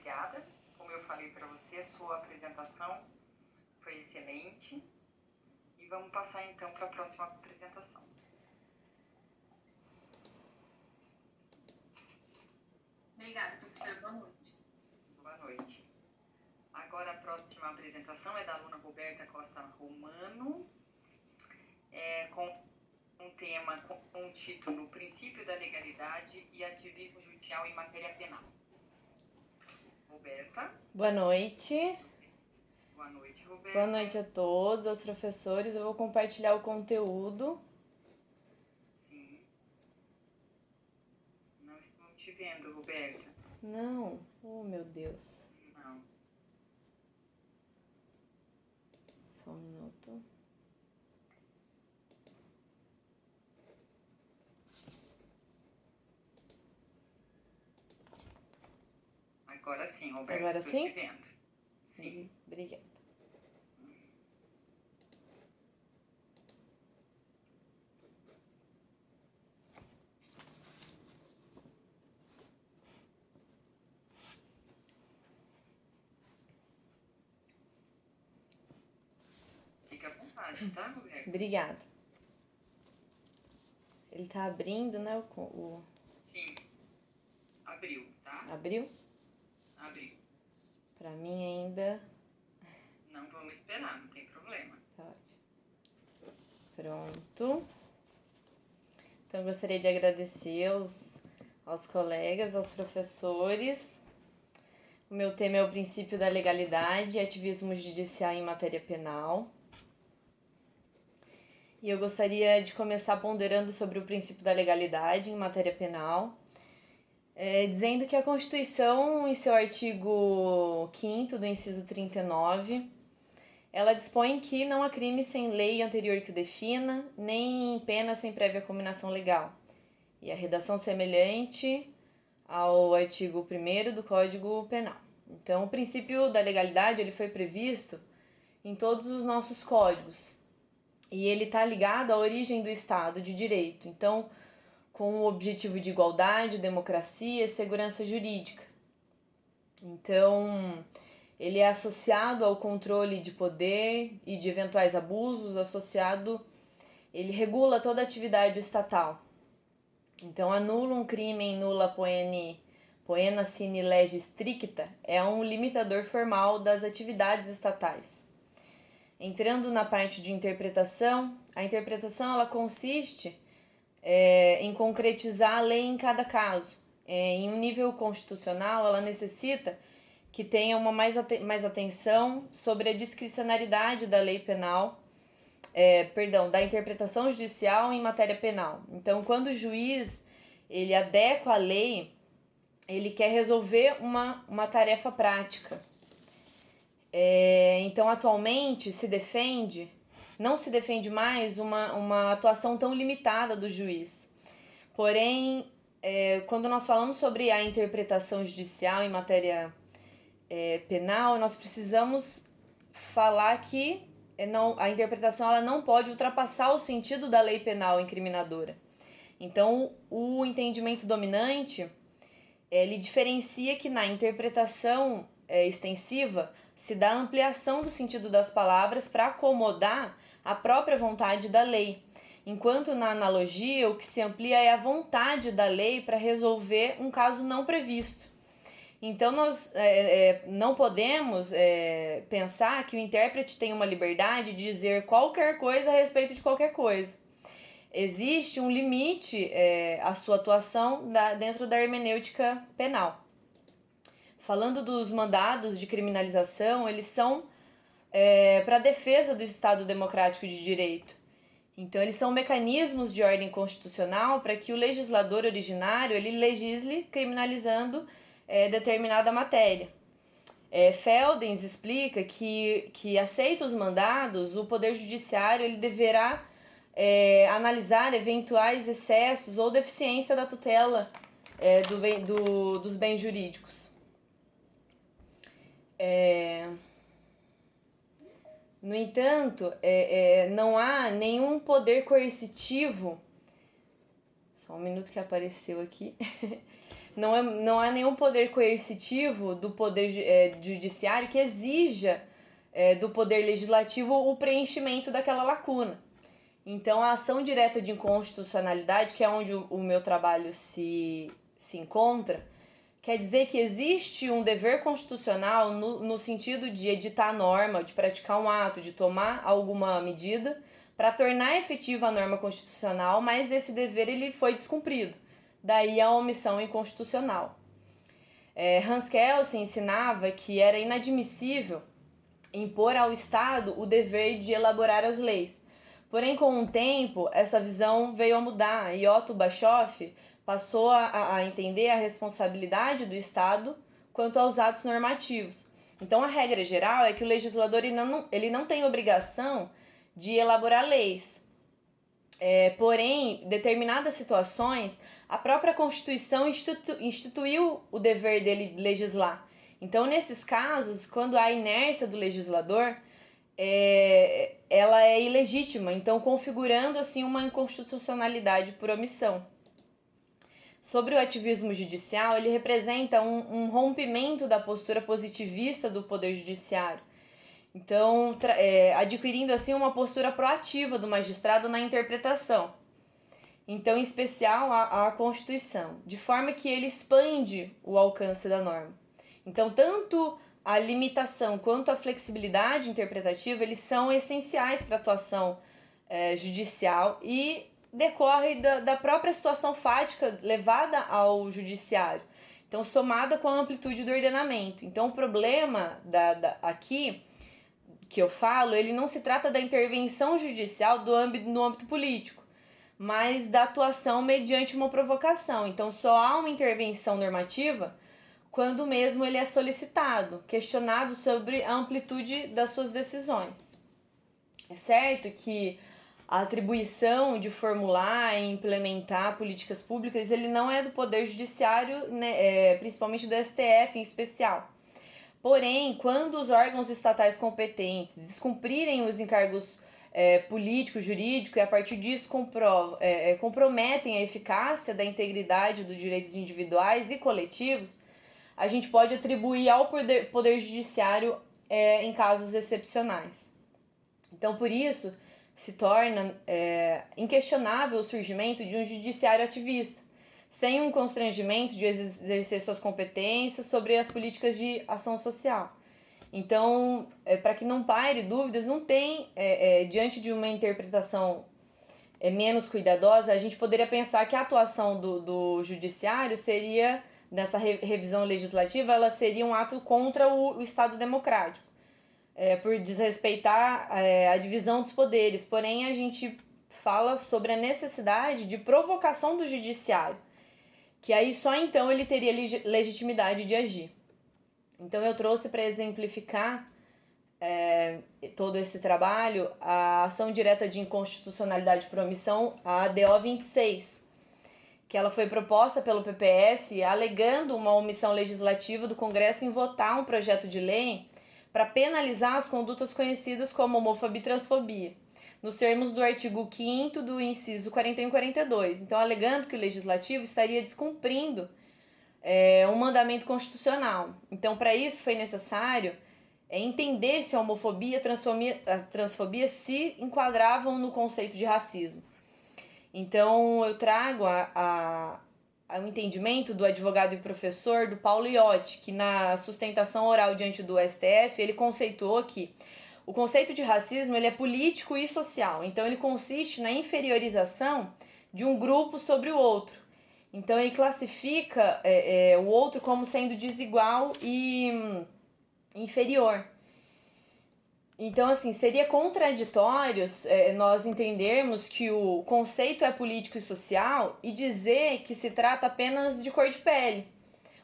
obrigada. Como eu falei para você, a sua apresentação foi excelente. E vamos passar então para a próxima apresentação. Obrigada, professor. Boa noite. Boa noite. Agora a próxima apresentação é da aluna Roberta Costa Romano, com um tema, com um título, Princípio da Legalidade e Ativismo Judicial em Matéria Penal. Roberta. Boa noite. Boa noite, Roberta. Boa noite a todos, aos professores. Eu vou compartilhar o conteúdo. Sim. Não estou te vendo, Roberta. Não. Oh, meu Deus. Não. Só um minuto. Agora sim, Roberta. Agora estou sim? te vendo. Sim. Obrigada. Fica à vontade, tá, Roberta? Obrigada. Ele tá abrindo, né? Sim. Abriu, tá? Abriu? Abriu. Pra mim ainda. Não vamos esperar, não tem problema. Tá ótimo. Pronto. Então, eu gostaria de agradecer aos colegas, aos professores. O meu tema é o princípio da legalidade e ativismo judicial em matéria penal. E eu gostaria de começar ponderando sobre o princípio da legalidade em matéria penal, dizendo que a Constituição, em seu artigo 5º do inciso 39, ela dispõe que não há crime sem lei anterior que o defina, nem pena sem prévia cominação legal. E a redação semelhante ao artigo 1º do Código Penal. Então, o princípio da legalidade ele foi previsto em todos os nossos códigos. E ele está ligado à origem do Estado de Direito. Então, com o objetivo de igualdade, democracia e segurança jurídica. Então, ele é associado ao controle de poder e de eventuais abusos, ele regula toda a atividade estatal. Então, anula um crime em nulla poena sine lege stricta é um limitador formal das atividades estatais. Entrando na parte de interpretação, a interpretação ela consiste em concretizar a lei em cada caso. Em um nível constitucional, ela necessita que tenha uma mais atenção sobre a discricionariedade da lei penal, da interpretação judicial em matéria penal. Então, quando o juiz ele adequa a lei, ele quer resolver uma tarefa prática. Então, atualmente, não se defende mais uma atuação tão limitada do juiz. Porém, quando nós falamos sobre a interpretação judicial em matéria penal, nós precisamos falar que a interpretação ela não pode ultrapassar o sentido da lei penal incriminadora. Então, o entendimento dominante, ele diferencia que na interpretação extensiva se dá ampliação do sentido das palavras para acomodar a própria vontade da lei, enquanto na analogia o que se amplia é a vontade da lei para resolver um caso não previsto. Então, nós não podemos pensar que o intérprete tem uma liberdade de dizer qualquer coisa a respeito de qualquer coisa. Existe um limite à sua atuação dentro da hermenêutica penal. Falando dos mandados de criminalização, eles são para a defesa do Estado Democrático de Direito. Então, eles são mecanismos de ordem constitucional para que o legislador originário ele legisle criminalizando determinada matéria. Feldens explica que aceita os mandados, o Poder Judiciário ele deverá analisar eventuais excessos ou deficiência da tutela dos bens jurídicos. No entanto, não há nenhum poder coercitivo. Só um minuto que apareceu aqui. não há nenhum poder coercitivo do poder judiciário que exija do poder legislativo o preenchimento daquela lacuna. Então, a ação direta de inconstitucionalidade, que é onde o meu trabalho se encontra, quer dizer que existe um dever constitucional no sentido de editar a norma, de praticar um ato, de tomar alguma medida para tornar efetiva a norma constitucional, mas esse dever ele foi descumprido. Daí a omissão inconstitucional. Hans Kelsen ensinava que era inadmissível impor ao Estado o dever de elaborar as leis. Porém, com o tempo, essa visão veio a mudar e Otto Bischoff passou a entender a responsabilidade do Estado quanto aos atos normativos. Então, a regra geral é que o legislador ele não tem obrigação de elaborar leis. Porém, em determinadas situações, a própria Constituição instituiu o dever dele de legislar. Então, nesses casos, quando há inércia do legislador, ela é ilegítima, então configurando assim uma inconstitucionalidade por omissão. Sobre o ativismo judicial, ele representa um rompimento da postura positivista do poder judiciário. Então, adquirindo assim uma postura proativa do magistrado na interpretação. Então, em especial a Constituição, de forma que ele expande o alcance da norma. Então, tanto a limitação quanto a flexibilidade interpretativa, eles são essenciais para a atuação judicial e decorre da própria situação fática levada ao judiciário. Então, somada com a amplitude do ordenamento. Então, o problema aqui que eu falo, ele não se trata da intervenção judicial no âmbito político, mas da atuação mediante uma provocação. Então, só há uma intervenção normativa quando mesmo ele é solicitado, questionado sobre a amplitude das suas decisões. É certo que a atribuição de formular e implementar políticas públicas, ele não é do Poder Judiciário, né, principalmente do STF em especial. Porém, quando os órgãos estatais competentes descumprirem os encargos político, jurídico, e a partir disso comprometem a eficácia da integridade dos direitos individuais e coletivos, a gente pode atribuir ao Poder Judiciário em casos excepcionais. Então, por isso, se torna inquestionável o surgimento de um judiciário ativista, sem um constrangimento de exercer suas competências sobre as políticas de ação social. Então, para que não paire dúvidas, não tem, diante de uma interpretação menos cuidadosa, a gente poderia pensar que a atuação do judiciário seria, nessa revisão legislativa, ela seria um ato contra o Estado democrático, por desrespeitar a divisão dos poderes. Porém, a gente fala sobre a necessidade de provocação do judiciário, que aí só então ele teria legitimidade de agir. Então, eu trouxe para exemplificar todo esse trabalho a ação direta de inconstitucionalidade por omissão, a ADO 26, que ela foi proposta pelo PPS alegando uma omissão legislativa do Congresso em votar um projeto de lei para penalizar as condutas conhecidas como homofobia e transfobia, nos termos do artigo 5º do inciso 41 e 42. Então, alegando que o Legislativo estaria descumprindo um mandamento constitucional. Então, para isso foi necessário entender se a homofobia e a transfobia se enquadravam no conceito de racismo. Então, eu trago o entendimento do advogado e professor do Paulo Iotti, que na sustentação oral diante do STF, ele conceituou que o conceito de racismo ele é político e social. Então, ele consiste na inferiorização de um grupo sobre o outro. Então, ele classifica o outro como sendo desigual e inferior. Então, assim, seria contraditório nós entendermos que o conceito é político e social e dizer que se trata apenas de cor de pele.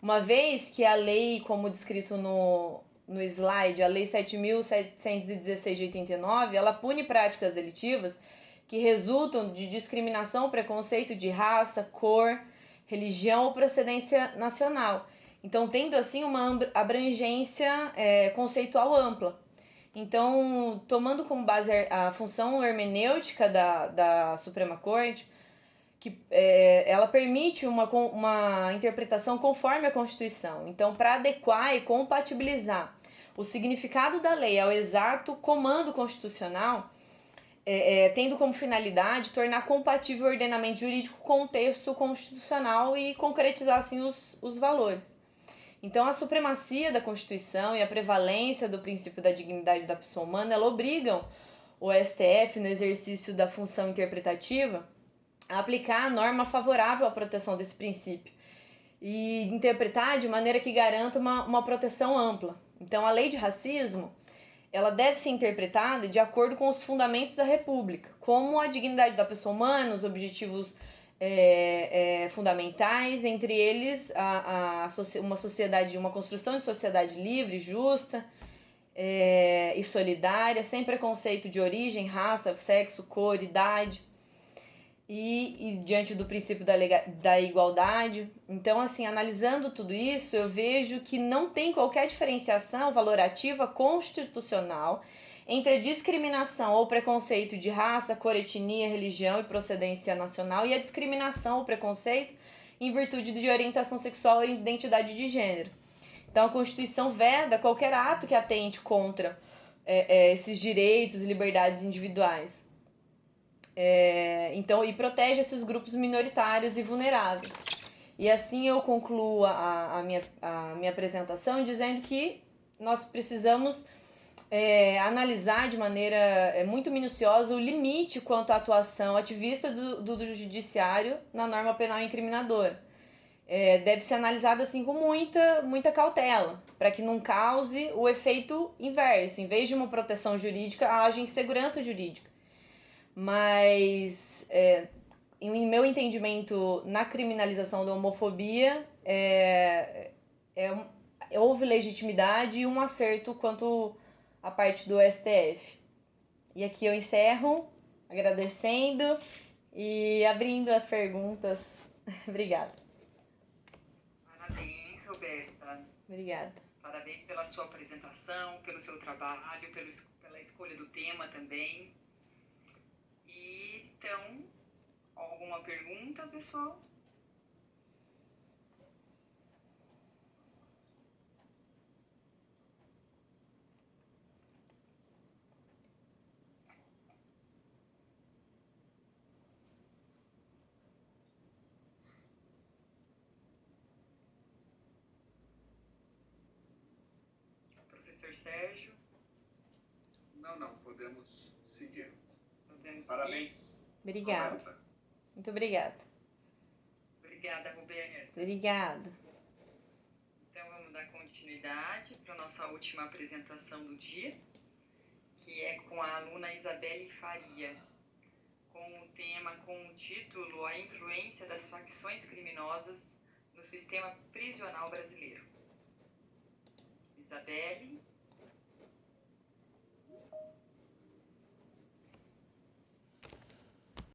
Uma vez que a lei, como descrito no slide, a Lei 7.716 de 89, ela pune práticas delitivas que resultam de discriminação ou preconceito de raça, cor, religião ou procedência nacional. Então, tendo assim uma abrangência conceitual ampla. Então, tomando como base a função hermenêutica da Suprema Corte, ela permite uma interpretação conforme a Constituição. Então, para adequar e compatibilizar o significado da lei ao exato comando constitucional, tendo como finalidade tornar compatível o ordenamento jurídico com o texto constitucional e concretizar, assim, os valores. Então, a supremacia da Constituição e a prevalência do princípio da dignidade da pessoa humana, ela obrigam o STF, no exercício da função interpretativa, a aplicar a norma favorável à proteção desse princípio e interpretar de maneira que garanta uma proteção ampla. Então, a lei de racismo, ela deve ser interpretada de acordo com os fundamentos da República, como a dignidade da pessoa humana, os objetivos fundamentais, entre eles uma construção de sociedade livre, justa e solidária, sem preconceito de origem, raça, sexo, cor, idade, e diante do princípio da igualdade. Então, assim, analisando tudo isso, eu vejo que não tem qualquer diferenciação valorativa constitucional entre a discriminação ou preconceito de raça, cor, etnia, religião e procedência nacional e a discriminação ou preconceito em virtude de orientação sexual e identidade de gênero. Então, a Constituição veda qualquer ato que atente contra esses direitos e liberdades individuais. E protege esses grupos minoritários e vulneráveis. E assim eu concluo a minha apresentação dizendo que nós precisamos analisar de maneira muito minuciosa o limite quanto à atuação ativista do judiciário na norma penal incriminadora. Deve ser analisada assim com muita cautela, para que não cause o efeito inverso. Em vez de uma proteção jurídica, haja insegurança jurídica. Mas, em meu entendimento, na criminalização da homofobia, houve legitimidade e um acerto quanto à parte do STF. E aqui eu encerro, agradecendo e abrindo as perguntas. Obrigada. Parabéns, Roberta. Obrigada. Parabéns pela sua apresentação, pelo seu trabalho, pela escolha do tema também. Então, alguma pergunta, pessoal? Professor Sérgio? Não, podemos seguir. Podemos Parabéns. seguir? Obrigada. Roberta. Muito obrigada. Obrigada, Roberta. Obrigada. Então, vamos dar continuidade para a nossa última apresentação do dia, que é com a aluna Isabelle Faria, com o título A Influência das Facções Criminosas no Sistema Prisional Brasileiro. Isabelle.